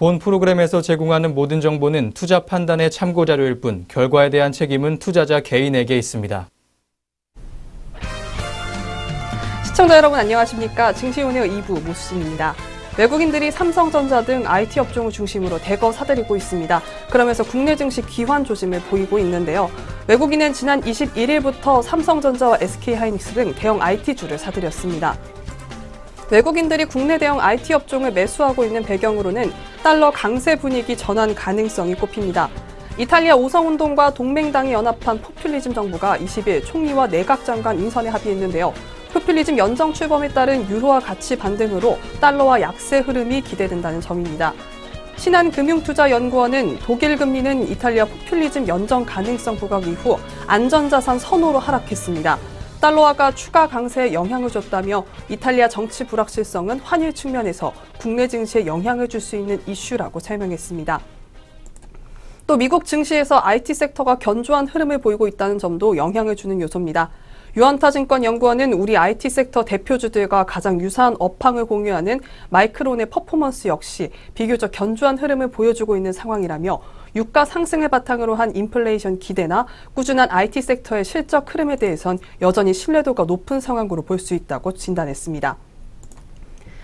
본 프로그램에서 제공하는 모든 정보는 투자 판단의 참고 자료일 뿐 결과에 대한 책임은 투자자 개인에게 있습니다. 시청자 여러분 안녕하십니까? 증시오늘 2부 모수진입니다. 외국인들이 삼성전자 등 IT 업종을 중심으로 대거 사들이고 있습니다. 그러면서 국내 증시 기환 조짐을 보이고 있는데요. 외국인은 지난 21일부터 삼성전자와 SK하이닉스 등 대형 IT주를 사들였습니다. 외국인들이 국내 대형 IT 업종을 매수하고 있는 배경으로는 달러 강세 분위기 전환 가능성이 꼽힙니다. 이탈리아 오성운동과 동맹당이 연합한 포퓰리즘 정부가 20일 총리와 내각장관 인선에 합의했는데요. 포퓰리즘 연정 출범에 따른 유로화 가치 반등으로 달러와 약세 흐름이 기대된다는 점입니다. 신한금융투자연구원은 독일 금리는 이탈리아 포퓰리즘 연정 가능성 부각 이후 안전자산 선호로 하락했습니다. 달러화가 추가 강세에 영향을 줬다며 이탈리아 정치 불확실성은 환율 측면에서 국내 증시에 영향을 줄 수 있는 이슈라고 설명했습니다. 또 미국 증시에서 IT 섹터가 견조한 흐름을 보이고 있다는 점도 영향을 주는 요소입니다. 유한타증권 연구원은 우리 IT 섹터 대표주들과 가장 유사한 업황을 공유하는 마이크론의 퍼포먼스 역시 비교적 견조한 흐름을 보여주고 있는 상황이라며 유가 상승을 바탕으로 한 인플레이션 기대나 꾸준한 IT 섹터의 실적 흐름에 대해선 여전히 신뢰도가 높은 상황으로 볼 수 있다고 진단했습니다.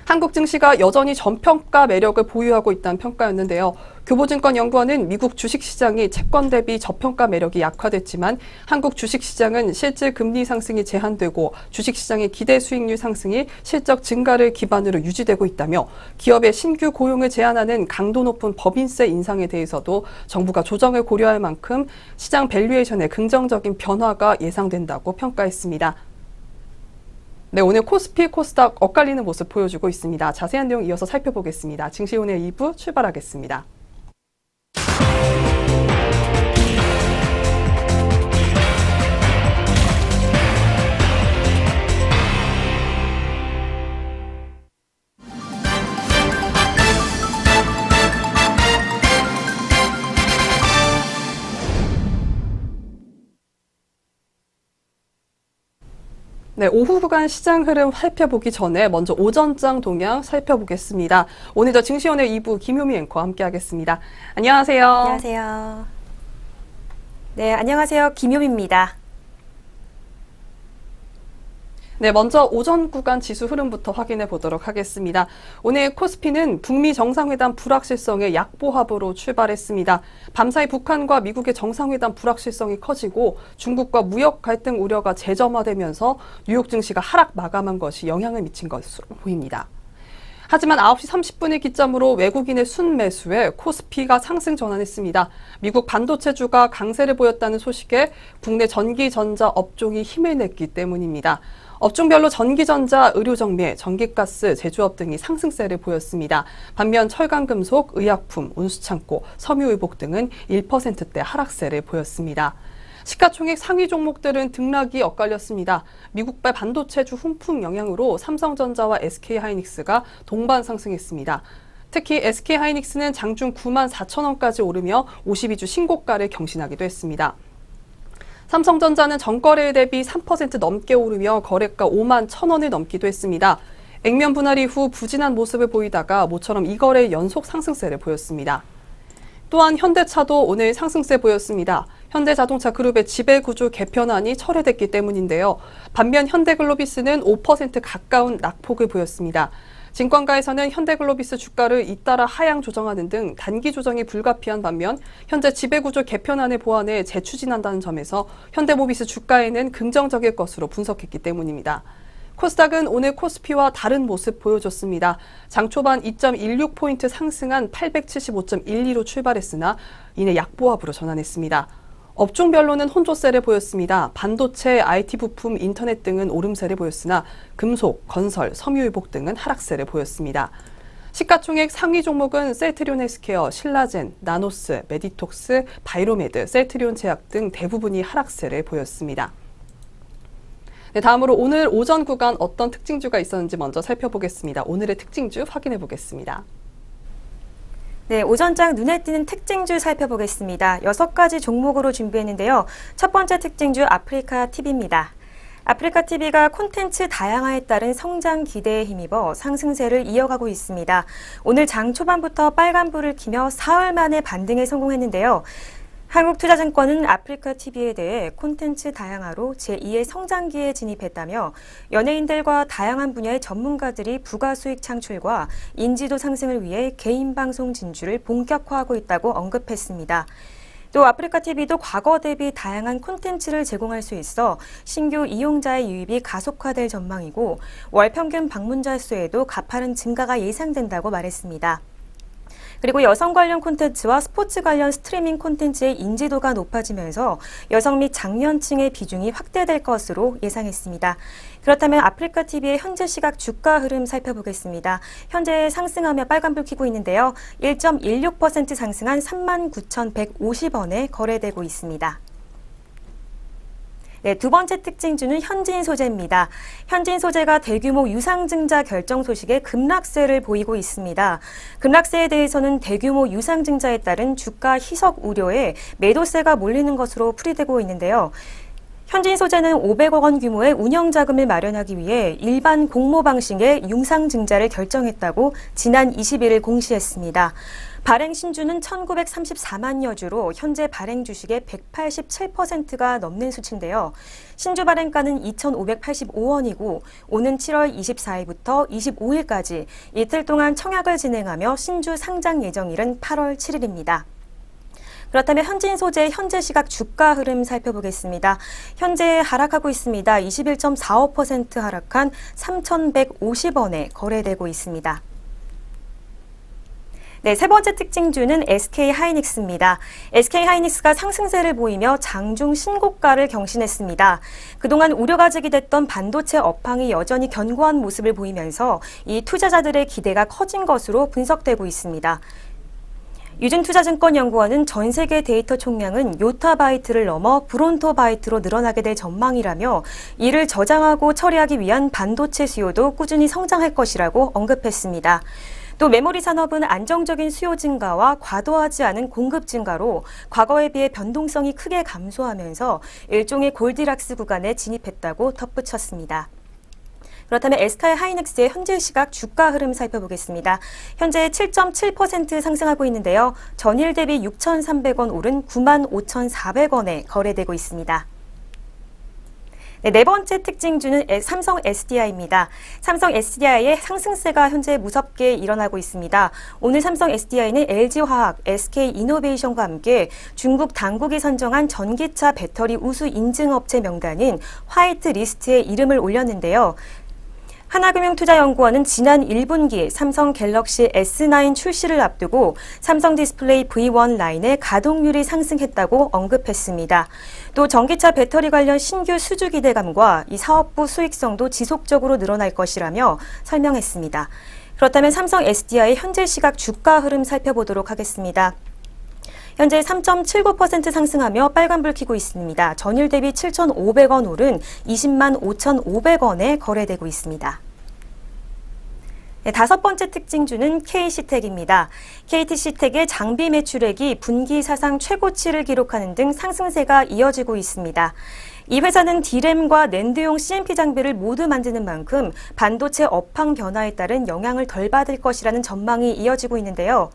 한국 증시가 여전히 저평가 매력을 보유하고 있다는 평가였는데요. 교보증권연구원은 미국 주식시장이 채권 대비 저평가 매력이 약화됐지만 한국 주식시장은 실질 금리 상승이 제한되고 주식시장의 기대 수익률 상승이 실적 증가를 기반으로 유지되고 있다며 기업의 신규 고용을 제한하는 강도 높은 법인세 인상에 대해서도 정부가 조정을 고려할 만큼 시장 밸류에이션에 긍정적인 변화가 예상된다고 평가했습니다. 네, 오늘 코스피, 코스닥 엇갈리는 모습 보여주고 있습니다. 자세한 내용 이어서 살펴보겠습니다. 증시오늘 2부 출발하겠습니다. 네, 오후 구간 시장 흐름 살펴보기 전에 먼저 오전장 동향 살펴보겠습니다. 오늘도 증시오늘 2부 김효미 앵커와 함께하겠습니다. 안녕하세요. 안녕하세요. 네, 안녕하세요. 김효미입니다. 네, 먼저 오전 구간 지수 흐름부터 확인해 보도록 하겠습니다. 오늘 코스피는 북미 정상회담 불확실성의 약보합으로 출발했습니다. 밤사이 북한과 미국의 정상회담 불확실성이 커지고 중국과 무역 갈등 우려가 재점화되면서 뉴욕 증시가 하락 마감한 것이 영향을 미친 것으로 보입니다. 하지만 9시 30분을 기점으로 외국인의 순매수에 코스피가 상승 전환했습니다. 미국 반도체주가 강세를 보였다는 소식에 국내 전기전자 업종이 힘을 냈기 때문입니다. 업종별로 전기전자, 의료정밀, 전기가스, 제조업 등이 상승세를 보였습니다. 반면 철강금속, 의약품, 운수창고, 섬유의복 등은 1%대 하락세를 보였습니다. 시가총액 상위 종목들은 등락이 엇갈렸습니다. 미국발 반도체주 훈풍 영향으로 삼성전자와 SK하이닉스가 동반 상승했습니다. 특히 SK하이닉스는 장중 94,000원까지 오르며 52주 신고가를 경신하기도 했습니다. 삼성전자는 전거래일 대비 3% 넘게 오르며 거래가 51,000원을 넘기도 했습니다. 액면 분할 이후 부진한 모습을 보이다가 모처럼 이거래일 연속 상승세를 보였습니다. 또한 현대차도 오늘 상승세 보였습니다. 현대자동차 그룹의 지배구조 개편안이 철회됐기 때문인데요. 반면 현대글로비스는 5% 가까운 낙폭을 보였습니다. 증권가에서는 현대글로비스 주가를 잇따라 하향 조정하는 등 단기 조정이 불가피한 반면 현재 지배구조 개편안을 보완해 재추진한다는 점에서 현대모비스 주가에는 긍정적일 것으로 분석했기 때문입니다. 코스닥은 오늘 코스피와 다른 모습 보여줬습니다. 장 초반 2.16포인트 상승한 875.12로 출발했으나 이내 약보합으로 전환했습니다. 업종별로는 혼조세를 보였습니다. 반도체, IT 부품, 인터넷 등은 오름세를 보였으나 금속, 건설, 섬유유복 등은 하락세를 보였습니다. 시가총액 상위 종목은 셀트리온 헬스케어, 신라젠, 나노스, 메디톡스, 바이로메드, 셀트리온 제약 등 대부분이 하락세를 보였습니다. 네, 다음으로 오늘 오전 구간 어떤 특징주가 있었는지 먼저 살펴보겠습니다. 오늘의 특징주 확인해 보겠습니다. 네, 오전장 눈에 띄는 특징주 살펴보겠습니다. 6가지 종목으로 준비했는데요. 첫 번째 특징주 아프리카 TV입니다. 아프리카TV가 콘텐츠 다양화에 따른 성장 기대에 힘입어 상승세를 이어가고 있습니다. 오늘 장 초반부터 빨간불을 켜며 사흘 만에 반등에 성공했는데요. 한국투자증권은 아프리카TV에 대해 콘텐츠 다양화로 제2의 성장기에 진입했다며 연예인들과 다양한 분야의 전문가들이 부가수익 창출과 인지도 상승을 위해 개인 방송 진출을 본격화하고 있다고 언급했습니다. 또 아프리카TV도 과거 대비 다양한 콘텐츠를 제공할 수 있어 신규 이용자의 유입이 가속화될 전망이고 월 평균 방문자 수에도 가파른 증가가 예상된다고 말했습니다. 그리고 여성 관련 콘텐츠와 스포츠 관련 스트리밍 콘텐츠의 인지도가 높아지면서 여성 및 장년층의 비중이 확대될 것으로 예상했습니다. 그렇다면 아프리카TV의 현재 시각 주가 흐름 살펴보겠습니다. 현재 상승하며 빨간불 켜고 있는데요. 1.16% 상승한 39,150원에 거래되고 있습니다. 네, 두 번째 특징주는 현지인 소재입니다. 현지인 소재가 대규모 유상증자 결정 소식에 급락세를 보이고 있습니다. 급락세에 대해서는 대규모 유상증자에 따른 주가 희석 우려에 매도세가 몰리는 것으로 풀이되고 있는데요. 현지인 소재는 500억 원 규모의 운영자금을 마련하기 위해 일반 공모 방식의 융상증자를 결정했다고 지난 21일 공시했습니다. 발행 신주는 1934만여 주로 현재 발행 주식의 187%가 넘는 수치인데요. 신주 발행가는 2,585원이고 오는 7월 24일부터 25일까지 이틀 동안 청약을 진행하며 신주 상장 예정일은 8월 7일입니다. 그렇다면 현지인 소재의 현재 시각 주가 흐름 살펴보겠습니다. 현재 하락하고 있습니다. 21.45% 하락한 3,150원에 거래되고 있습니다. 네, 세 번째 특징주는 SK하이닉스입니다. SK하이닉스가 상승세를 보이며 장중 신고가를 경신했습니다. 그동안 우려가 제기됐던 반도체 업황이 여전히 견고한 모습을 보이면서 이 투자자들의 기대가 커진 것으로 분석되고 있습니다. 유진투자증권연구원은 전 세계 데이터 총량은 요타바이트를 넘어 브론토바이트로 늘어나게 될 전망이라며 이를 저장하고 처리하기 위한 반도체 수요도 꾸준히 성장할 것이라고 언급했습니다. 또 메모리 산업은 안정적인 수요 증가와 과도하지 않은 공급 증가로 과거에 비해 변동성이 크게 감소하면서 일종의 골디락스 구간에 진입했다고 덧붙였습니다. 그렇다면 SK하이닉스의 현재 시각 주가 흐름 살펴보겠습니다. 현재 7.7% 상승하고 있는데요. 전일 대비 6,300원 오른 95,400원에 거래되고 있습니다. 네 번째 특징주는 삼성 SDI입니다. 삼성 SDI의 상승세가 현재 무섭게 일어나고 있습니다. 오늘 삼성 SDI는 LG화학, SK이노베이션과 함께 중국 당국이 선정한 전기차 배터리 우수 인증업체 명단인 화이트 리스트에 이름을 올렸는데요. 하나금융투자연구원은 지난 1분기 삼성 갤럭시 S9 출시를 앞두고 삼성 디스플레이 V1 라인의 가동률이 상승했다고 언급했습니다. 또 전기차 배터리 관련 신규 수주 기대감과 이 사업부 수익성도 지속적으로 늘어날 것이라며 설명했습니다. 그렇다면 삼성 SDI의 현재 시각 주가 흐름 살펴보도록 하겠습니다. 현재 3.79% 상승하며 빨간불 켜고 있습니다. 전일 대비 7,500원 오른 20만 5,500원에 거래되고 있습니다. 네, 다섯 번째 특징주는 KC텍입니다. KTC텍의 장비 매출액이 분기 사상 최고치를 기록하는 등 상승세가 이어지고 있습니다. 이 회사는 D램과 낸드용 CMP 장비를 모두 만드는 만큼 반도체 업황 변화에 따른 영향을 덜 받을 것이라는 전망이 이어지고 있는데요.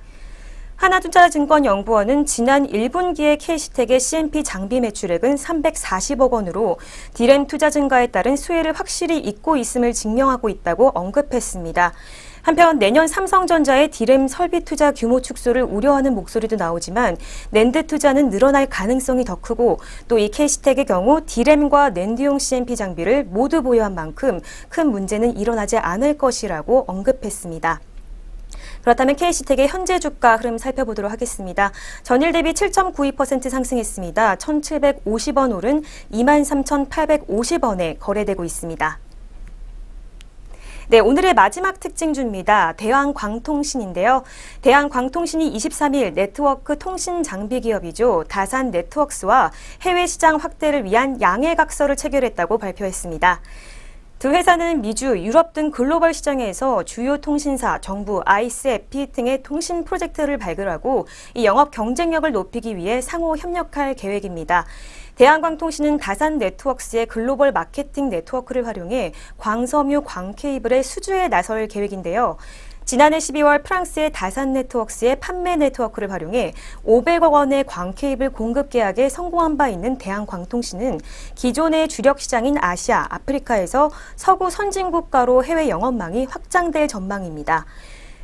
하나투자증권연구원은 지난 1분기의 KC텍의 CMP 장비 매출액은 340억 원으로 D램 투자 증가에 따른 수혜를 확실히 잇고 있음을 증명하고 있다고 언급했습니다. 한편 내년 삼성전자의 D램 설비 투자 규모 축소를 우려하는 목소리도 나오지만 낸드 투자는 늘어날 가능성이 더 크고 또 이 KC텍의 경우 D램과 낸드용 CMP 장비를 모두 보유한 만큼 큰 문제는 일어나지 않을 것이라고 언급했습니다. 그렇다면 KC텍의 현재 주가 흐름 살펴보도록 하겠습니다. 전일 대비 7.92% 상승했습니다. 1,750원 오른 23,850원에 거래되고 있습니다. 네, 오늘의 마지막 특징주입니다. 대한광통신인데요. 대한광통신이 23일 네트워크 통신 장비 기업이죠. 다산 네트워크스와 해외 시장 확대를 위한 양해각서를 체결했다고 발표했습니다. 두 회사는 미주, 유럽 등 글로벌 시장에서 주요 통신사, 정부, 아이스, 에피 등의 통신 프로젝트를 발굴하고 이 영업 경쟁력을 높이기 위해 상호 협력할 계획입니다. 대한광통신은 다산 네트워크스의 글로벌 마케팅 네트워크를 활용해 광섬유 광케이블의 수주에 나설 계획인데요. 지난해 12월 프랑스의 다산 네트워크스의 판매 네트워크를 활용해 500억 원의 광케이블 공급 계약에 성공한 바 있는 대한광통신은 기존의 주력 시장인 아시아, 아프리카에서 서구 선진국가로 해외 영업망이 확장될 전망입니다.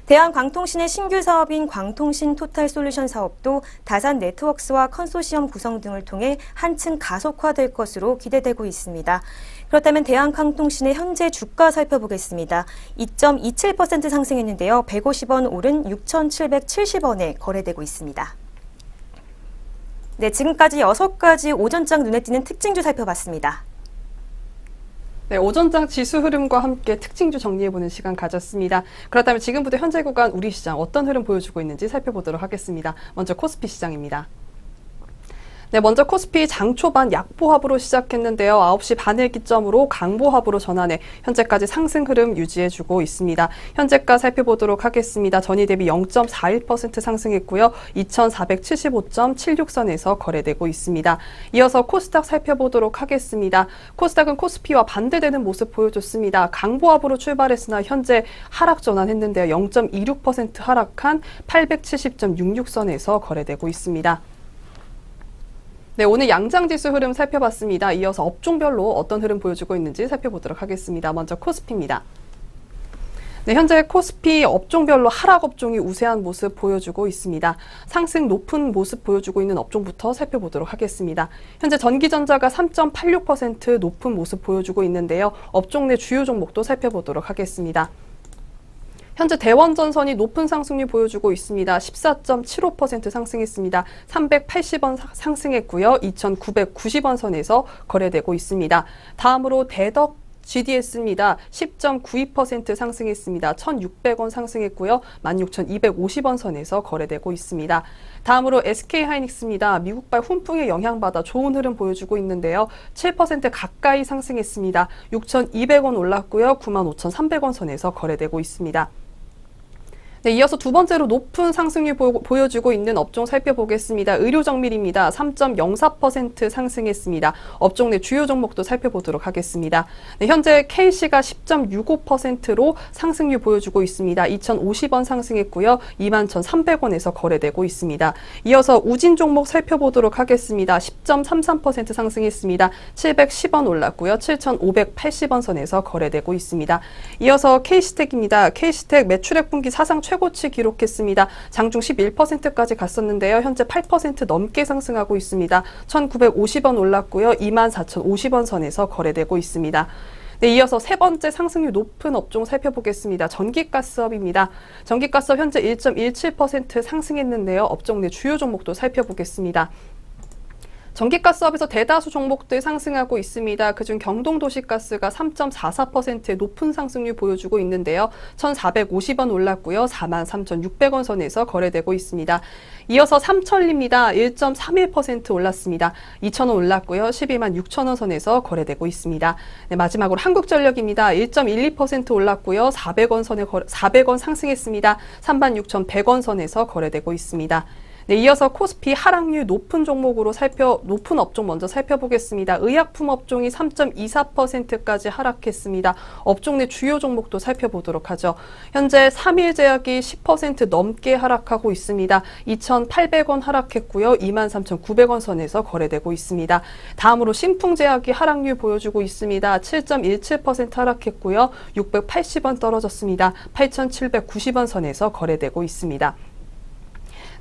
대한광통신의 신규 사업인 광통신 토탈솔루션 사업도 다산 네트워크스와 컨소시엄 구성 등을 통해 한층 가속화될 것으로 기대되고 있습니다. 그렇다면 대한광통신의 현재 주가 살펴보겠습니다. 2.27% 상승했는데요. 150원 오른 6,770원에 거래되고 있습니다. 네, 지금까지 6가지 오전장 눈에 띄는 특징주 살펴봤습니다. 네, 오전장 지수 흐름과 함께 특징주 정리해보는 시간 가졌습니다. 그렇다면 지금부터 현재 구간 우리 시장 어떤 흐름 보여주고 있는지 살펴보도록 하겠습니다. 먼저 코스피 시장입니다. 네, 먼저 코스피 장 초반 약보합으로 시작했는데요. 9시 반을 기점으로 강보합으로 전환해 현재까지 상승 흐름 유지해주고 있습니다. 현재가 살펴보도록 하겠습니다. 전일 대비 0.41% 상승했고요. 2475.76선에서 거래되고 있습니다. 이어서 코스닥 살펴보도록 하겠습니다. 코스닥은 코스피와 반대되는 모습 보여줬습니다. 강보합으로 출발했으나 현재 하락 전환했는데요. 0.26% 하락한 870.66선에서 거래되고 있습니다. 네, 오늘 양장지수 흐름 살펴봤습니다. 이어서 업종별로 어떤 흐름 보여주고 있는지 살펴보도록 하겠습니다. 먼저 코스피입니다. 네, 현재 코스피 업종별로 하락 업종이 우세한 모습 보여주고 있습니다. 상승 높은 모습 보여주고 있는 업종부터 살펴보도록 하겠습니다. 현재 전기전자가 3.86% 높은 모습 보여주고 있는데요. 업종 내 주요 종목도 살펴보도록 하겠습니다. 현재 대원전선이 높은 상승률 보여주고 있습니다. 14.75% 상승했습니다. 380원 상승했고요. 2,990원 선에서 거래되고 있습니다. 다음으로 대덕 GDS입니다. 10.92% 상승했습니다. 1,600원 상승했고요. 16,250원 선에서 거래되고 있습니다. 다음으로 SK하이닉스입니다. 미국발 훈풍에 영향받아 좋은 흐름 보여주고 있는데요. 7% 가까이 상승했습니다. 6,200원 올랐고요. 95,300원 선에서 거래되고 있습니다. 네, 이어서 두 번째로 높은 상승률 보여주고 있는 업종 살펴보겠습니다. 의료정밀입니다. 3.04% 상승했습니다. 업종 내 주요 종목도 살펴보도록 하겠습니다. 네, 현재 KC가 10.65%로 상승률 보여주고 있습니다. 2,050원 상승했고요. 21,300원에서 거래되고 있습니다. 이어서 우진 종목 살펴보도록 하겠습니다. 10.33% 상승했습니다. 710원 올랐고요. 7,580원 선에서 거래되고 있습니다. 이어서 K시텍입니다. K시텍 매출액 분기 사상 최고치 기록했습니다. 장중 11%까지 갔었는데요. 현재 8% 넘게 상승하고 있습니다. 1,950원 올랐고요. 24,050원 선에서 거래되고 있습니다. 네, 이어서 세 번째 상승률 높은 업종 살펴보겠습니다. 전기가스업입니다. 전기가스업 현재 1.17% 상승했는데요. 업종 내 주요 종목도 살펴보겠습니다. 전기가스업에서 대다수 종목들 상승하고 있습니다. 그중 경동도시가스가 3.44%의 높은 상승률 보여주고 있는데요. 1,450원 올랐고요. 43,600원 선에서 거래되고 있습니다. 이어서 삼천리입니다. 1.31% 올랐습니다. 2,000원 올랐고요. 12만 6천원 선에서 거래되고 있습니다. 네, 마지막으로 한국전력입니다. 1.12% 올랐고요. 400원 상승했습니다. 36,100원 선에서 거래되고 있습니다. 네, 이어서 코스피 하락률 높은 종목으로 높은 업종 먼저 살펴보겠습니다. 의약품 업종이 3.24%까지 하락했습니다. 업종 내 주요 종목도 살펴보도록 하죠. 현재 3일제약이 10% 넘게 하락하고 있습니다. 2,800원 하락했고요. 23,900원 선에서 거래되고 있습니다. 다음으로 신풍제약이 하락률 보여주고 있습니다. 7.17% 하락했고요. 680원 떨어졌습니다. 8,790원 선에서 거래되고 있습니다.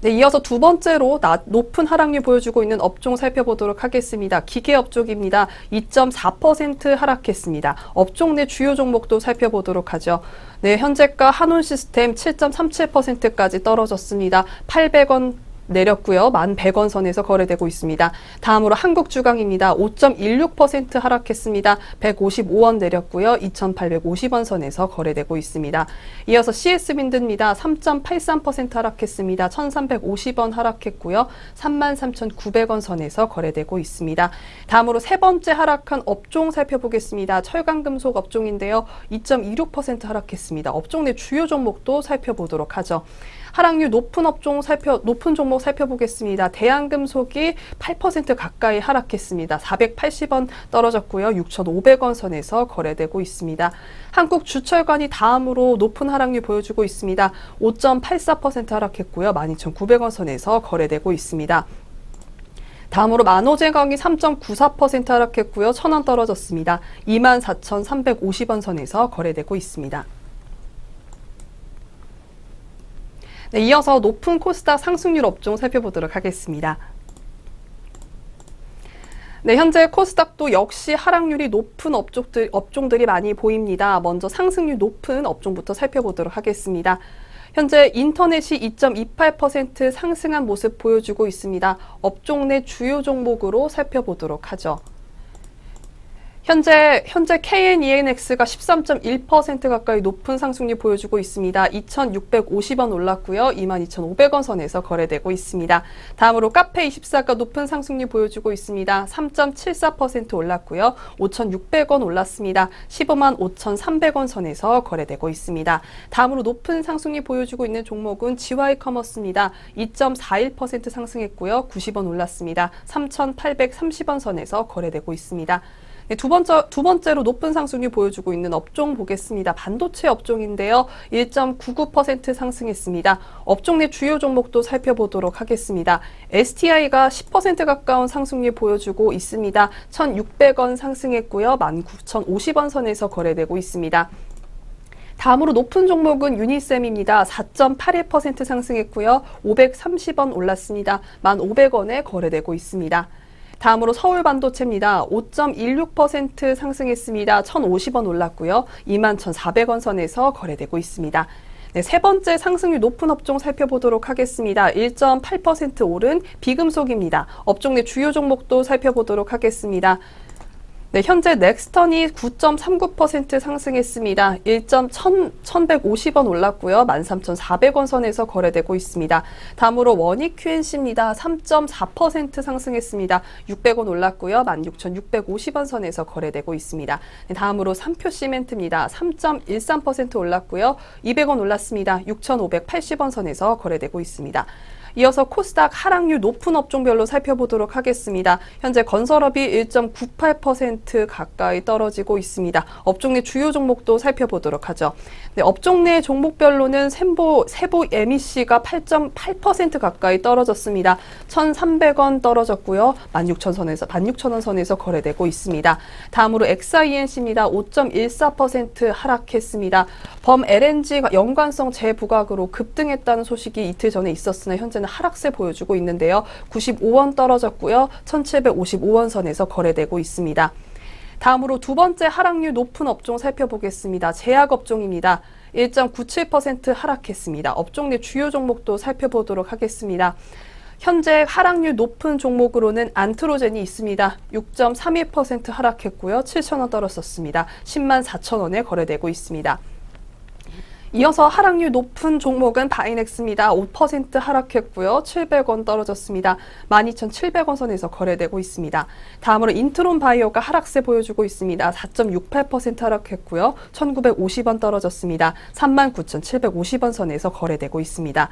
네, 이어서 두 번째로 높은 하락률 보여주고 있는 업종 살펴보도록 하겠습니다. 기계업 쪽입니다. 2.4% 하락했습니다. 업종 내 주요 종목도 살펴보도록 하죠. 네, 현재가 한온시스템 7.37%까지 떨어졌습니다. 800원 내렸고요. 1,100원 선에서 거래되고 있습니다. 다음으로 한국주강입니다. 5.16% 하락했습니다. 155원 내렸고요. 2,850원 선에서 거래되고 있습니다. 이어서 CS윈드입니다. 3.83% 하락했습니다. 1,350원 하락했고요. 33,900원 선에서 거래되고 있습니다. 다음으로 세 번째 하락한 업종 살펴보겠습니다. 철강금속 업종인데요. 2.26% 하락했습니다. 업종 내 주요 종목도 살펴보도록 하죠. 하락률 높은 종목 살펴보겠습니다. 대한금속이 8% 가까이 하락했습니다. 480원 떨어졌고요. 6,500원 선에서 거래되고 있습니다. 한국주철관이 다음으로 높은 하락률 보여주고 있습니다. 5.84% 하락했고요. 12,900원 선에서 거래되고 있습니다. 다음으로 만호제강이 3.94% 하락했고요. 1,000원 떨어졌습니다. 24,350원 선에서 거래되고 있습니다. 네, 이어서 높은 코스닥 상승률 업종 살펴보도록 하겠습니다. 네, 현재 코스닥도 역시 하락률이 높은 업종들이 많이 보입니다. 먼저 상승률 높은 업종부터 살펴보도록 하겠습니다. 현재 인터넷이 2.28% 상승한 모습 보여주고 있습니다. 업종 내 주요 종목으로 살펴보도록 하죠. 현재 KNENX가 13.1% 가까이 높은 상승률 보여주고 있습니다. 2,650원 올랐고요. 22,500원 선에서 거래되고 있습니다. 다음으로 카페24가 높은 상승률 보여주고 있습니다. 3.74% 올랐고요. 5,600원 올랐습니다. 15만 5,300원 선에서 거래되고 있습니다. 다음으로 높은 상승률 보여주고 있는 종목은 GY커머스입니다. 2.41% 상승했고요. 90원 올랐습니다. 3,830원 선에서 거래되고 있습니다. 네, 두 번째로 높은 상승률 보여주고 있는 업종 보겠습니다. 반도체 업종인데요. 1.99% 상승했습니다. 업종 내 주요 종목도 살펴보도록 하겠습니다. STI가 10% 가까운 상승률 보여주고 있습니다. 1,600원 상승했고요. 19,050원 선에서 거래되고 있습니다. 다음으로 높은 종목은 유니셈입니다. 4.81% 상승했고요. 530원 올랐습니다. 1,500원에 거래되고 있습니다. 다음으로 서울반도체입니다. 5.16% 상승했습니다. 1,050원 올랐고요. 21,400원 선에서 거래되고 있습니다. 네, 세 번째 상승률 높은 업종 살펴보도록 하겠습니다. 1.8% 오른 비금속입니다. 업종 내 주요 종목도 살펴보도록 하겠습니다. 네, 현재 넥스턴이 9.39% 상승했습니다. 1,150원 올랐고요. 13,400원 선에서 거래되고 있습니다. 다음으로 원익 QNC입니다. 3.4% 상승했습니다. 600원 올랐고요. 16,650원 선에서 거래되고 있습니다. 네, 다음으로 삼표시멘트입니다. 3.13% 올랐고요. 200원 올랐습니다. 6,580원 선에서 거래되고 있습니다. 이어서 코스닥 하락률 높은 업종별로 살펴보도록 하겠습니다. 현재 건설업이 1.98% 가까이 떨어지고 있습니다. 업종 내 주요 종목도 살펴보도록 하죠. 네, 업종 내 종목별로는 세보 MEC가 8.8% 가까이 떨어졌습니다. 1,300원 떨어졌고요. 16,000원 선에서 거래되고 있습니다. 다음으로 XINC입니다. 5.14% 하락했습니다. 범 LNG 연관성 재부각으로 급등했다는 소식이 이틀 전에 있었으나 현재는 하락세 보여주고 있는데요. 95원 떨어졌고요. 1,755원 선에서 거래되고 있습니다. 다음으로 두 번째 하락률 높은 업종 살펴보겠습니다. 제약업종입니다. 1.97% 하락했습니다. 업종 내 주요 종목도 살펴보도록 하겠습니다. 현재 하락률 높은 종목으로는 안트로젠이 있습니다. 6.31% 하락했고요. 7,000원 떨어졌습니다. 104,000원에 거래되고 있습니다. 이어서 하락률 높은 종목은 바이넥스입니다. 5% 하락했고요. 700원 떨어졌습니다. 12,700원 선에서 거래되고 있습니다. 다음으로 인트론 바이오가 하락세 보여주고 있습니다. 4.68% 하락했고요. 1,950원 떨어졌습니다. 39,750원 선에서 거래되고 있습니다.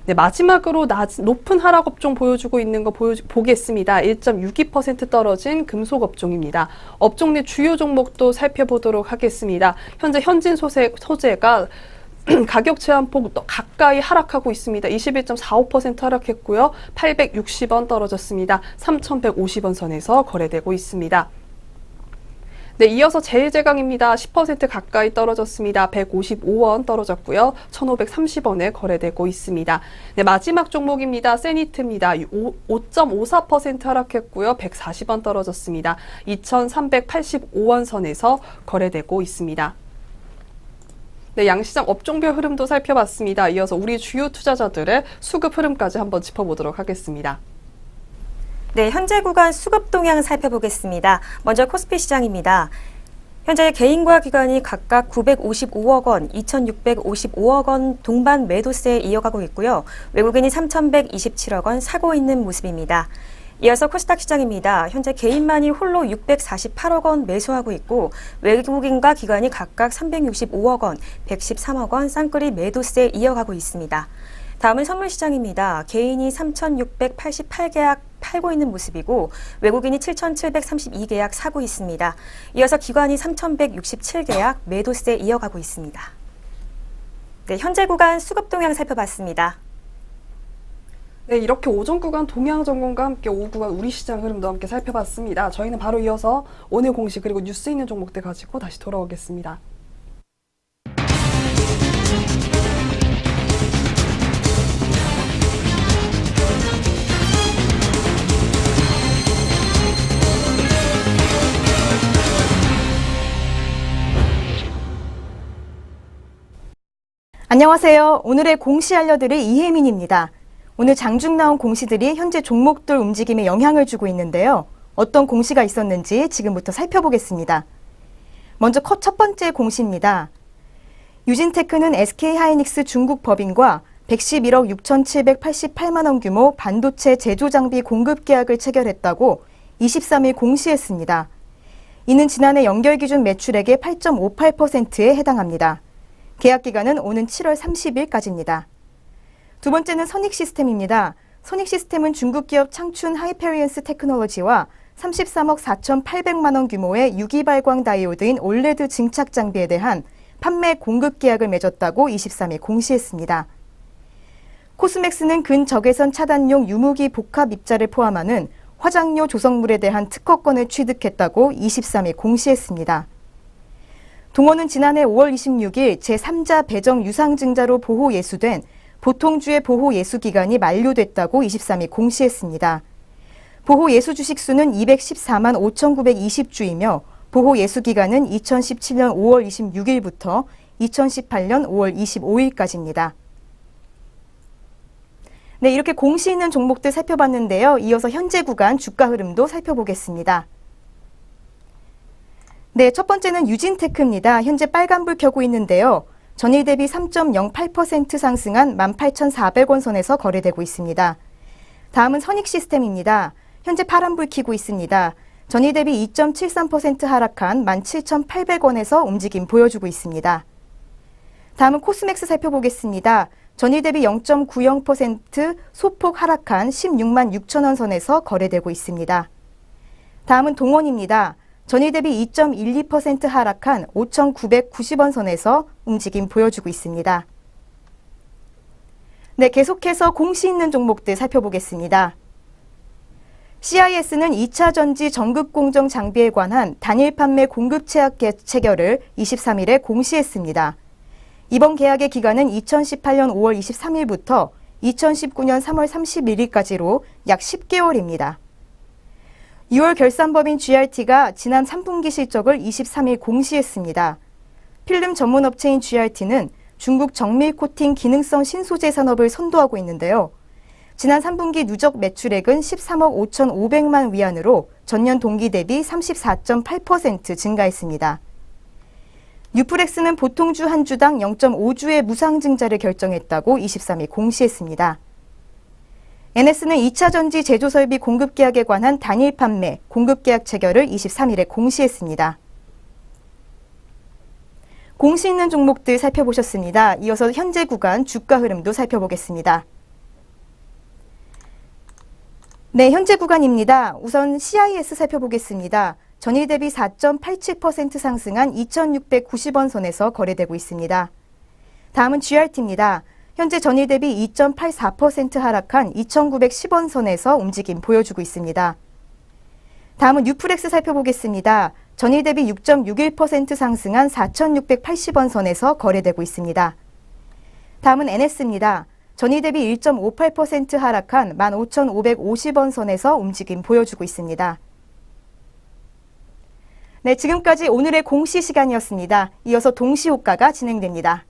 네, 마지막으로 높은 하락 업종 보여주고 있는 거 보겠습니다. 1.62% 떨어진 금속 업종입니다. 업종 내 주요 종목도 살펴보도록 하겠습니다. 현재 현진 소재가 가격 제한폭 가까이 하락하고 있습니다. 21.45% 하락했고요. 860원 떨어졌습니다. 3,150원 선에서 거래되고 있습니다. 네, 이어서 제일제강입니다. 10% 가까이 떨어졌습니다. 155원 떨어졌고요. 1,530원에 거래되고 있습니다. 네, 마지막 종목입니다. 세니트입니다. 5.54% 하락했고요. 140원 떨어졌습니다. 2,385원 선에서 거래되고 있습니다. 네, 양시장 업종별 흐름도 살펴봤습니다. 이어서 우리 주요 투자자들의 수급 흐름까지 한번 짚어보도록 하겠습니다. 네, 현재 구간 수급 동향 살펴보겠습니다. 먼저 코스피 시장입니다. 현재 개인과 기관이 각각 955억 원, 2,655억 원 동반 매도세 이어가고 있고요. 외국인이 3,127억 원 사고 있는 모습입니다. 이어서 코스닥 시장입니다. 현재 개인만이 홀로 648억 원 매수하고 있고 외국인과 기관이 각각 365억 원, 113억 원 쌍끌이 매도세 이어가고 있습니다. 다음은 선물 시장입니다. 개인이 3,688계약 팔고 있는 모습이고 외국인이 7,732계약 사고 있습니다. 이어서 기관이 3,167계약 매도세 이어가고 있습니다. 네, 현재 구간 수급 동향 살펴봤습니다. 네, 이렇게 오전 구간 동향 전공과 함께 오후 구간 우리 시장 흐름도 함께 살펴봤습니다. 저희는 바로 이어서 오늘 공시 그리고 뉴스 있는 종목들 가지고 다시 돌아오겠습니다. 안녕하세요. 오늘의 공시 알려드릴 이혜민입니다. 오늘 장중 나온 공시들이 현재 종목들 움직임에 영향을 주고 있는데요. 어떤 공시가 있었는지 지금부터 살펴보겠습니다. 먼저 첫 번째 공시입니다. 유진테크는 SK하이닉스 중국 법인과 111억 6,788만 원 규모 반도체 제조 장비 공급 계약을 체결했다고 23일 공시했습니다. 이는 지난해 연결 기준 매출액의 8.58%에 해당합니다. 계약 기간은 오는 7월 30일까지입니다. 두 번째는 선익시스템입니다. 선익시스템은 중국 기업 창춘 하이페리언스 테크놀로지와 33억 4,800만 원 규모의 유기발광 다이오드인 올레드 증착 장비에 대한 판매 공급 계약을 맺었다고 23일 공시했습니다. 코스맥스는 근적외선 차단용 유무기 복합 입자를 포함하는 화장료 조성물에 대한 특허권을 취득했다고 23일 공시했습니다. 동원은 지난해 5월 26일 제3자 배정 유상증자로 보호 예수된 보통주의 보호 예수 기간이 만료됐다고 23일 공시했습니다. 보호 예수 주식 수는 214만 5,920주이며 보호 예수 기간은 2017년 5월 26일부터 2018년 5월 25일까지입니다. 네, 이렇게 공시 있는 종목들 살펴봤는데요. 이어서 현재 구간 주가 흐름도 살펴보겠습니다. 네, 첫 번째는 유진테크입니다. 현재 빨간불 켜고 있는데요. 전일 대비 3.08% 상승한 18,400원 선에서 거래되고 있습니다. 다음은 선익시스템입니다. 현재 파란불 켜고 있습니다. 전일 대비 2.73% 하락한 17,800원에서 움직임 보여주고 있습니다. 다음은 코스맥스 살펴보겠습니다. 전일 대비 0.90% 소폭 하락한 16만 6천원 선에서 거래되고 있습니다. 다음은 동원입니다. 전일 대비 2.12% 하락한 5,990원 선에서 움직임 보여주고 있습니다. 네, 계속해서 공시 있는 종목들 살펴보겠습니다. CIS는 2차 전지 전극 공정 장비에 관한 단일 판매 공급 계약 체결을 23일에 공시했습니다. 이번 계약의 기간은 2018년 5월 23일부터 2019년 3월 31일까지로 약 10개월입니다. 6월 결산법인 GRT가 지난 3분기 실적을 23일 공시했습니다. 필름 전문 업체인 GRT는 중국 정밀 코팅 기능성 신소재 산업을 선도하고 있는데요. 지난 3분기 누적 매출액은 13억 5,500만 위안으로 전년 동기 대비 34.8% 증가했습니다. 뉴프렉스는 보통주 한 주당 0.5주의 무상증자를 결정했다고 23일 공시했습니다. NS는 2차 전지 제조설비 공급 계약에 관한 단일 판매, 공급 계약 체결을 23일에 공시했습니다. 공시 있는 종목들 살펴보셨습니다. 이어서 현재 구간 주가 흐름도 살펴보겠습니다. 네, 현재 구간입니다. 우선 CIS 살펴보겠습니다. 전일 대비 4.87% 상승한 2,690원 선에서 거래되고 있습니다. 다음은 GRT입니다. 현재 전일 대비 2.84% 하락한 2,910원 선에서 움직임 보여주고 있습니다. 다음은 뉴프렉스 살펴보겠습니다. 전일 대비 6.61% 상승한 4,680원 선에서 거래되고 있습니다. 다음은 NS입니다. 전일 대비 1.58% 하락한 15,550원 선에서 움직임 보여주고 있습니다. 네, 지금까지 오늘의 공시 시간이었습니다. 이어서 동시효과가 진행됩니다.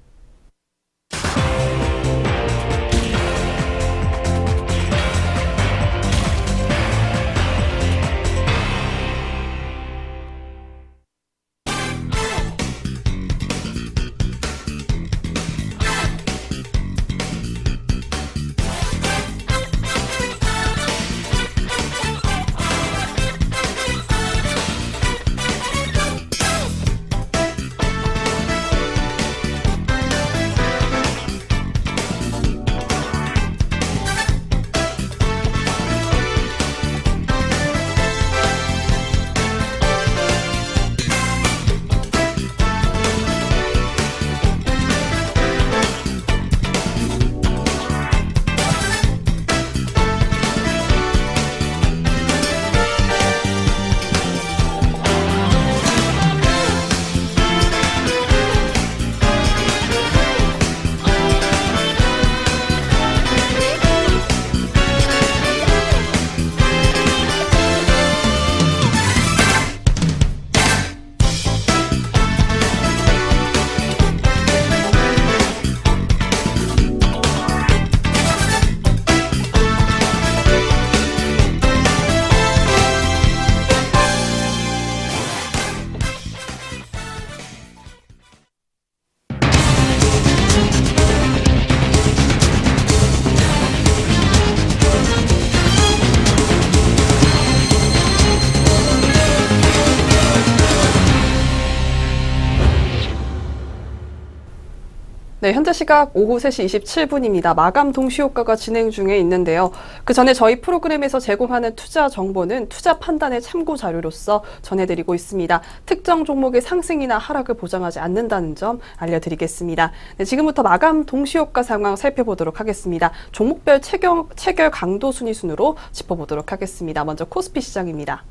네, 현재 시각 오후 3시 27분입니다. 마감 동시효과가 진행 중에 있는데요. 그 전에 저희 프로그램에서 제공하는 투자 정보는 투자 판단의 참고 자료로서 전해드리고 있습니다. 특정 종목의 상승이나 하락을 보장하지 않는다는 점 알려드리겠습니다. 네, 지금부터 마감 동시효과 상황 살펴보도록 하겠습니다. 종목별 체결 강도 순위 순으로 짚어보도록 하겠습니다. 먼저 코스피 시장입니다.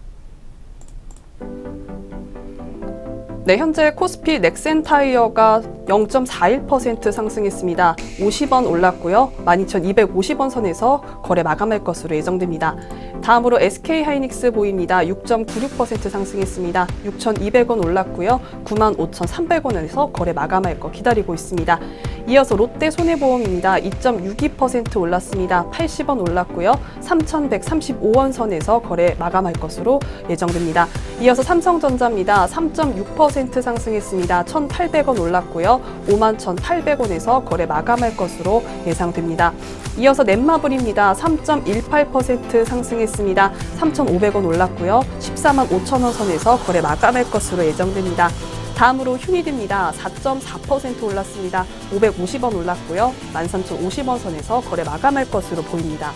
네, 현재 코스피 넥센타이어가 0.41% 상승했습니다. 50원 올랐고요. 12,250원 선에서 거래 마감할 것으로 예정됩니다. 다음으로 SK하이닉스 보입니다. 6.96% 상승했습니다. 6,200원 올랐고요. 95,300원에서 거래 마감할 거 기다리고 있습니다. 이어서 롯데손해보험입니다. 2.62% 올랐습니다. 80원 올랐고요. 3,135원 선에서 거래 마감할 것으로 예정됩니다. 이어서 삼성전자입니다. 3.6% 상승했습니다. 1,800원 올랐고요. 51,800원에서 거래 마감할 것으로 예상됩니다. 이어서 넷마블입니다. 3.18% 상승했습니다. 3,500원 올랐고요. 145,000원 선에서 거래 마감할 것으로 예정됩니다. 다음으로 휴니드입니다. 4.4% 올랐습니다. 550원 올랐고요. 13,050원 선에서 거래 마감할 것으로 보입니다.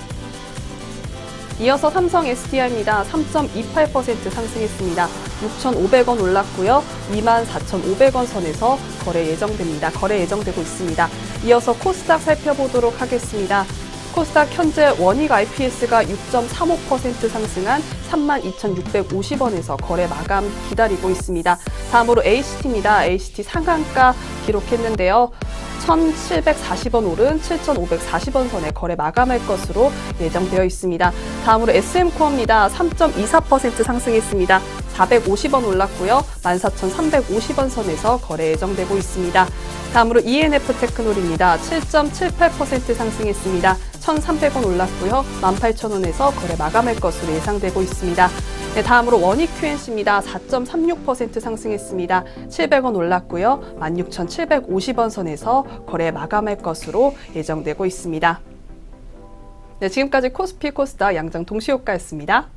이어서 삼성 SDI입니다. 3.28% 상승했습니다. 6,500원 올랐고요. 24,500원 선에서 거래 예정되고 있습니다. 이어서 코스닥 살펴보도록 하겠습니다. 코스닥 현재 원익 IPS가 6.35% 상승한 32,650원에서 거래 마감 기다리고 있습니다. 다음으로 ACT입니다. ACT 상한가 기록했는데요. 1,740원 오른 7,540원 선에 거래 마감할 것으로 예정되어 있습니다. 다음으로 SM코어입니다. 3.24% 상승했습니다. 450원 올랐고요. 14,350원 선에서 거래 예정되고 있습니다. 다음으로 ENF테크놀입니다. 7.78% 상승했습니다. 1,300원 올랐고요. 18,000원에서 거래 마감할 것으로 예상되고 있습니다. 네, 다음으로 원익 QNC입니다. 4.36% 상승했습니다. 700원 올랐고요. 16,750원 선에서 거래 마감할 것으로 예정되고 있습니다. 네, 지금까지 코스피 코스닥 양장 동시효과였습니다.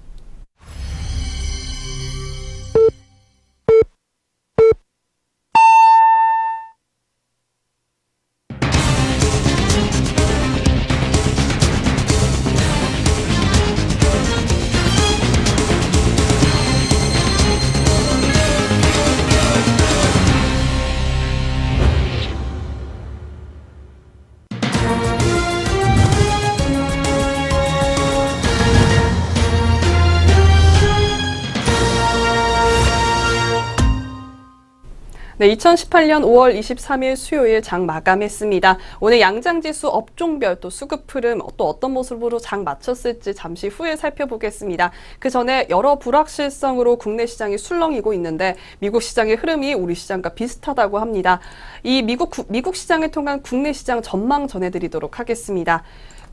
네, 2018년 5월 23일 수요일 장 마감했습니다. 오늘 양장지수 업종별 또 수급 흐름 또 어떤 모습으로 장 마쳤을지 잠시 후에 살펴보겠습니다. 그 전에 여러 불확실성으로 국내 시장이 술렁이고 있는데 미국 시장의 흐름이 우리 시장과 비슷하다고 합니다. 이 미국 시장을 통한 국내 시장 전망 전해드리도록 하겠습니다.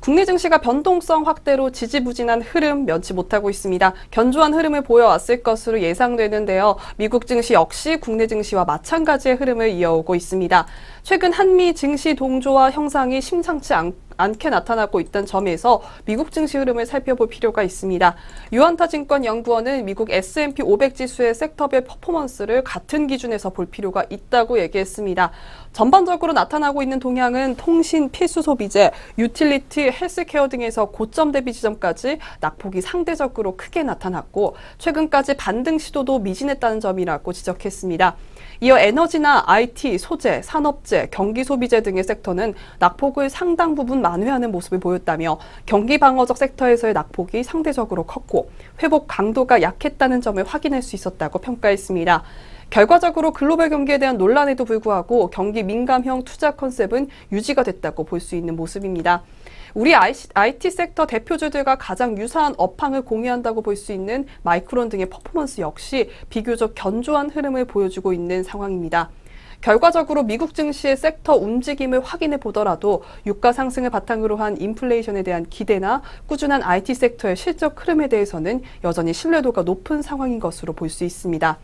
국내 증시가 변동성 확대로 지지부진한 흐름 면치 못하고 있습니다. 견조한 흐름을 보여왔을 것으로 예상되는데요. 미국 증시 역시 국내 증시와 마찬가지의 흐름을 이어오고 있습니다. 최근 한미 증시 동조화 형상이 심상치 않게 나타나고 있던 점에서 미국 증시 흐름을 살펴볼 필요가 있습니다. 유한타 증권 연구원은 미국 S&P 500 지수의 섹터별 퍼포먼스를 같은 기준에서 볼 필요가 있다고 얘기했습니다. 전반적으로 나타나고 있는 동향은 통신, 필수 소비재, 유틸리티, 헬스케어 등에서 고점 대비 지점까지 낙폭이 상대적으로 크게 나타났고 최근까지 반등 시도도 미진했다는 점이라고 지적했습니다. 이어 에너지나 IT, 소재, 산업재, 경기 소비재 등의 섹터는 낙폭을 상당 부분 만회하는 모습을 보였다며 경기 방어적 섹터에서의 낙폭이 상대적으로 컸고 회복 강도가 약했다는 점을 확인할 수 있었다고 평가했습니다. 결과적으로 글로벌 경기에 대한 논란에도 불구하고 경기 민감형 투자 컨셉은 유지가 됐다고 볼 수 있는 모습입니다. 우리 IT 섹터 대표주들과 가장 유사한 업황을 공유한다고 볼 수 있는 마이크론 등의 퍼포먼스 역시 비교적 견조한 흐름을 보여주고 있는 상황입니다. 결과적으로 미국 증시의 섹터 움직임을 확인해 보더라도 유가 상승을 바탕으로 한 인플레이션에 대한 기대나 꾸준한 IT 섹터의 실적 흐름에 대해서는 여전히 신뢰도가 높은 상황인 것으로 볼 수 있습니다.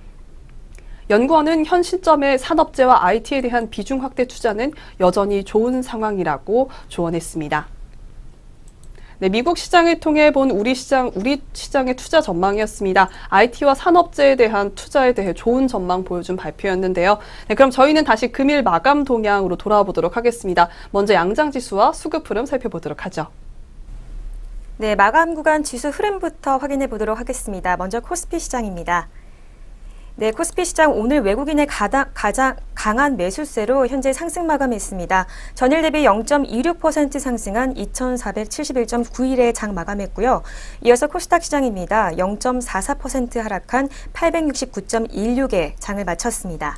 연구원은 현 시점에 산업재와 IT에 대한 비중 확대 투자는 여전히 좋은 상황이라고 조언했습니다. 네, 미국 시장을 통해 본 우리 시장의 투자 전망이었습니다. IT와 산업재에 대한 투자에 대해 좋은 전망 보여준 발표였는데요. 네, 그럼 저희는 다시 금일 마감 동향으로 돌아와 보도록 하겠습니다. 먼저 양장지수와 수급 흐름 살펴보도록 하죠. 네, 마감 구간 지수 흐름부터 확인해 보도록 하겠습니다. 먼저 코스피 시장입니다. 네, 코스피 시장 오늘 외국인의 가장 강한 매수세로 현재 상승 마감했습니다. 전일 대비 0.26% 상승한 2,471.91에 장 마감했고요. 이어서 코스닥 시장입니다. 0.44% 하락한 869.16에 장을 마쳤습니다.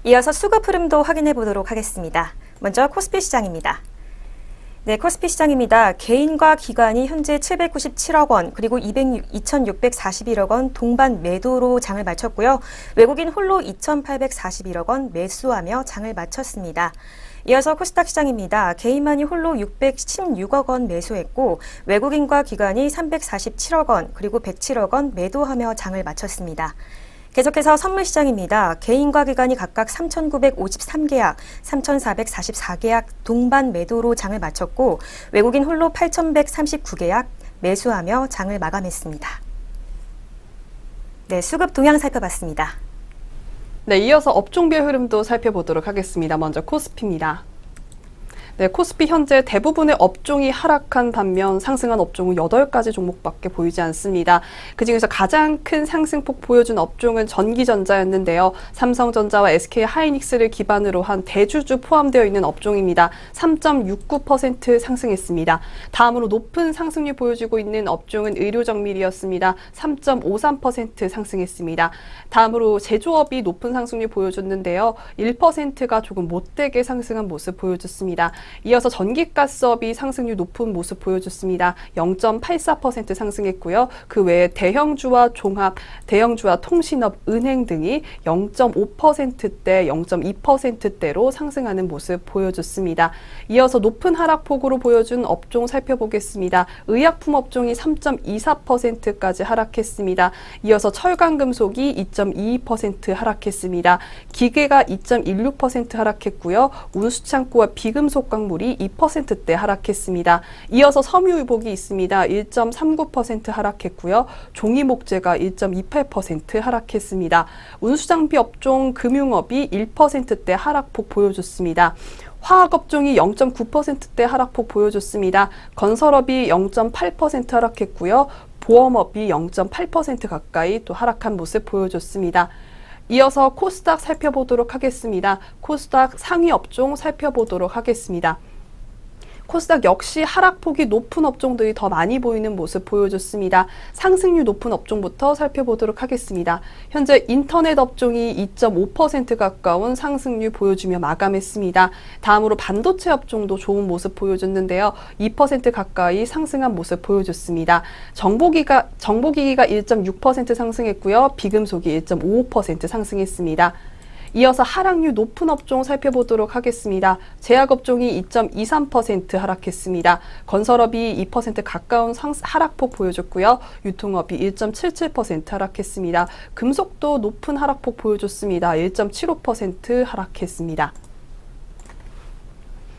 이어서 수급 흐름도 확인해 보도록 하겠습니다. 먼저 코스피 시장입니다. 네, 코스피 시장입니다. 개인과 기관이 현재 797억 원, 그리고 2,641억 원 동반 매도로 장을 마쳤고요. 외국인 홀로 2,841억 원 매수하며 장을 마쳤습니다. 이어서 코스닥 시장입니다. 개인만이 홀로 616억 원 매수했고 외국인과 기관이 347억 원, 그리고 107억 원 매도하며 장을 마쳤습니다. 계속해서 선물시장입니다. 개인과 기관이 각각 3,953계약, 3,444계약 동반 매도로 장을 마쳤고 외국인 홀로 8,139계약 매수하며 장을 마감했습니다. 네, 수급 동향 살펴봤습니다. 네, 이어서 업종별 흐름도 살펴보도록 하겠습니다. 먼저 코스피입니다. 네, 코스피 현재 대부분의 업종이 하락한 반면 상승한 업종은 8가지 종목밖에 보이지 않습니다. 그중에서 가장 큰 상승폭 보여준 업종은 전기전자였는데요. 삼성전자와 SK하이닉스를 기반으로 한 대주주 포함되어 있는 업종입니다. 3.69% 상승했습니다. 다음으로 높은 상승률 보여주고 있는 업종은 의료정밀이었습니다. 3.53% 상승했습니다. 다음으로 제조업이 높은 상승률 보여줬는데요. 1%가 조금 못되게 상승한 모습 보여줬습니다. 이어서 전기가스업이 상승률 높은 모습 보여줬습니다. 0.84% 상승했고요. 그 외에 대형주와 종합, 대형주와 통신업, 은행 등이 0.5%대, 0.2%대로 상승하는 모습 보여줬습니다. 이어서 높은 하락폭으로 보여준 업종 살펴보겠습니다. 의약품 업종이 3.24%까지 하락했습니다. 이어서 철강금속이 2.22% 하락했습니다. 기계가 2.16% 하락했고요. 운수창고와 비금속 광물이 2%대 하락했습니다. 이어서 섬유유복이 있습니다. 1.39% 하락했고요. 종이목재가 1.28% 하락했습니다. 운수장비 업종 금융업이 1%대 하락폭 보여줬습니다. 화학업종이 0.9%대 하락폭 보여줬습니다. 건설업이 0.8% 하락했고요. 보험업이 0.8% 가까이 또 하락한 모습 보여줬습니다. 이어서 코스닥 살펴보도록 하겠습니다. 코스닥 상위 업종 살펴보도록 하겠습니다. 코스닥 역시 하락폭이 높은 업종들이 더 많이 보이는 모습 보여줬습니다. 상승률 높은 업종부터 살펴보도록 하겠습니다. 현재 인터넷 업종이 2.5% 가까운 상승률 보여주며 마감했습니다. 다음으로 반도체 업종도 좋은 모습 보여줬는데요. 2% 가까이 상승한 모습 보여줬습니다. 정보기기가 1.6% 상승했고요. 비금속이 1.55% 상승했습니다. 이어서 하락률 높은 업종 살펴보도록 하겠습니다. 제약업종이 2.23% 하락했습니다. 건설업이 2% 가까운 하락폭 보여줬고요. 유통업이 1.77% 하락했습니다. 금속도 높은 하락폭 보여줬습니다. 1.75% 하락했습니다.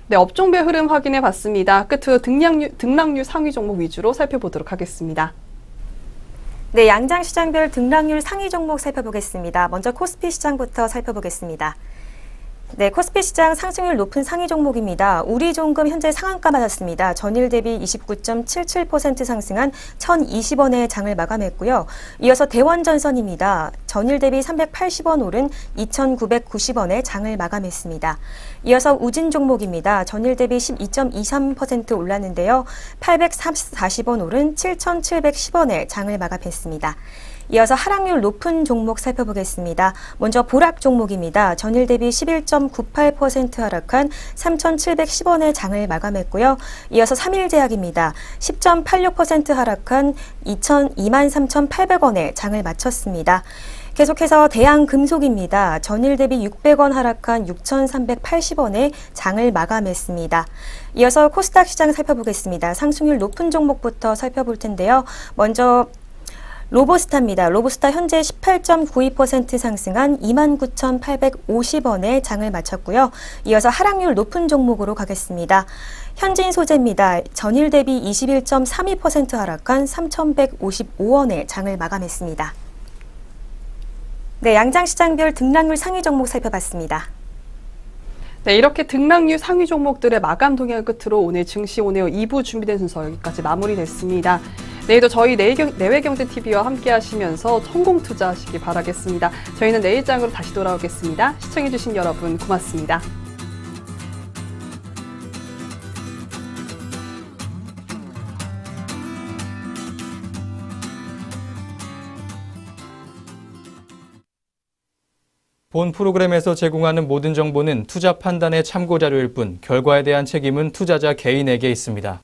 네, 업종별 흐름 확인해 봤습니다. 끝으로 등락률 상위 종목 위주로 살펴보도록 하겠습니다. 네, 양장시장별 등락률 상위 종목 살펴보겠습니다. 먼저 코스피 시장부터 살펴보겠습니다. 네, 코스피 시장 상승률 높은 상위 종목입니다. 우리종금 현재 상한가 맞았습니다. 전일 대비 29.77% 상승한 1,020원의 장을 마감했고요. 이어서 대원전선입니다. 전일 대비 380원 오른 2,990원의 장을 마감했습니다. 이어서 우진 종목입니다. 전일 대비 12.23% 올랐는데요. 840원 오른 7,710원의 장을 마감했습니다. 이어서 하락률 높은 종목 살펴보겠습니다. 먼저 보락 종목입니다. 전일 대비 11.98% 하락한 3,710원의 장을 마감했고요. 이어서 삼일제약입니다. 10.86% 하락한 23,800원의 장을 마쳤습니다. 계속해서 대한금속입니다. 전일 대비 600원 하락한 6,380원의 장을 마감했습니다. 이어서 코스닥 시장 살펴보겠습니다. 상승률 높은 종목부터 살펴볼 텐데요. 먼저 로보스타입니다. 로보스타 현재 18.92% 상승한 29,850원의 장을 마쳤고요. 이어서 하락률 높은 종목으로 가겠습니다. 현진소재입니다. 전일 대비 21.32% 하락한 3,155원의 장을 마감했습니다. 네, 양장시장별 등락률 상위 종목 살펴봤습니다. 네, 이렇게 등락률 상위 종목들의 마감 동향 끝으로 오늘 증시 온에어 2부 준비된 순서 여기까지 마무리됐습니다. 내일도 저희 내외경제TV와 함께 하시면서 성공 투자하시기 바라겠습니다. 저희는 내일장으로 다시 돌아오겠습니다. 시청해주신 여러분 고맙습니다. 본 프로그램에서 제공하는 모든 정보는 투자 판단의 참고 자료일 뿐 결과에 대한 책임은 투자자 개인에게 있습니다.